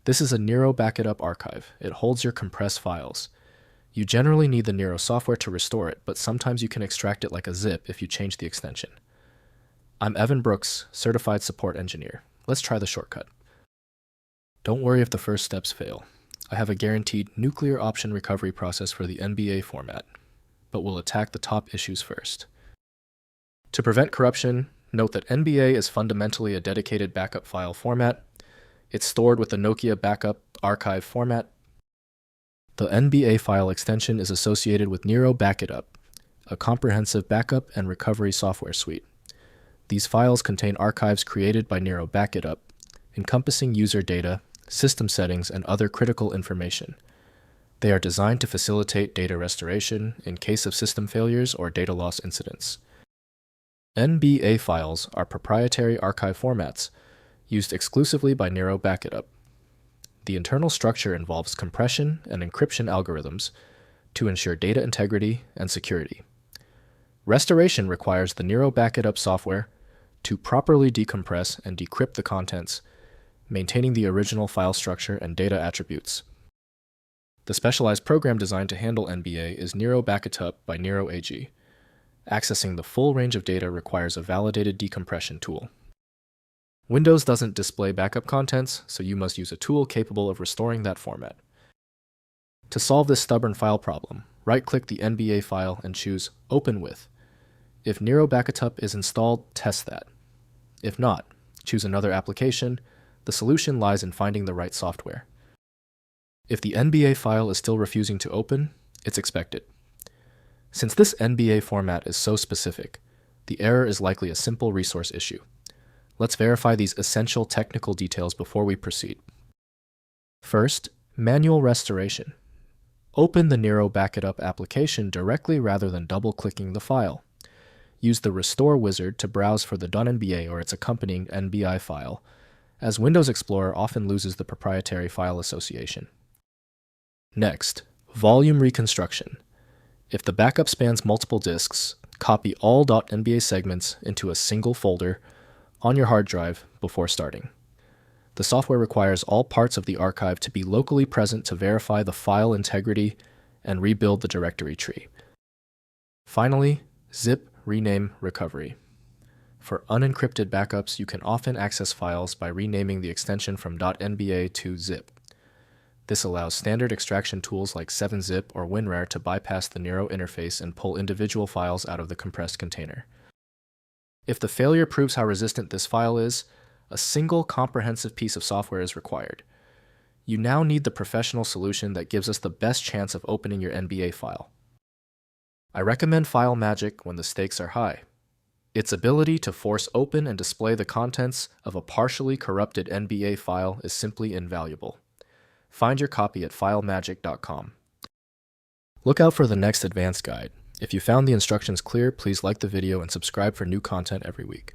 This is a Nero Backitup Archive. It holds your compressed files. You generally need the Nero software to restore it, but sometimes you can extract it like a zip if you change the extension. I'm Evan Brooks, Certified Support Engineer. Let's try the shortcut. Don't worry if the first steps fail. I have a guaranteed nuclear option recovery process for the NBA format, but we'll attack the top issues first. To prevent corruption, note that NBA is fundamentally a dedicated backup file format. It's stored with the Nokia Backup Archive format. The NBA file extension is associated with Nero Backitup, a comprehensive backup and recovery software suite. These files contain archives created by Nero Backitup, encompassing user data, system settings, and other critical information. They are designed to facilitate data restoration in case of system failures or data loss incidents. NBA files are proprietary archive formats used exclusively by Nero Backitup. The internal structure involves compression and encryption algorithms to ensure data integrity and security. Restoration requires the Nero Backitup software to properly decompress and decrypt the contents, maintaining the original file structure and data attributes. The specialized program designed to handle NBA is Nero Backitup by Nero AG. Accessing the full range of data requires a validated decompression tool. Windows doesn't display backup contents, so you must use a tool capable of restoring that format. To solve this stubborn file problem, right-click the NBA file and choose Open With. If Nero Backitup is installed, test that. If not, choose another application. The solution lies in finding the right software. If the NBA file is still refusing to open, it's expected. Since this NBA format is so specific, the error is likely a simple resource issue. Let's verify these essential technical details before we proceed. First, manual restoration. Open the Nero Backitup application directly rather than double-clicking the file. Use the Restore wizard to browse for the .nba or its accompanying NBI file, as Windows Explorer often loses the proprietary file association. Next, volume reconstruction. If the backup spans multiple disks, copy all .nba segments into a single folder on your hard drive before starting. The software requires all parts of the archive to be locally present to verify the file integrity and rebuild the directory tree. Finally, zip rename recovery. For unencrypted backups, you can often access files by renaming the extension from .nba to zip. This allows standard extraction tools like 7-zip or WinRAR to bypass the Nero interface and pull individual files out of the compressed container. If the failure proves how resistant this file is, a single comprehensive piece of software is required. You now need the professional solution that gives us the best chance of opening your NBA file. I recommend FileMagic when the stakes are high. Its ability to force open and display the contents of a partially corrupted NBA file is simply invaluable. Find your copy at filemagic.com. Look out for the next advanced guide. If you found the instructions clear, please like the video and subscribe for new content every week.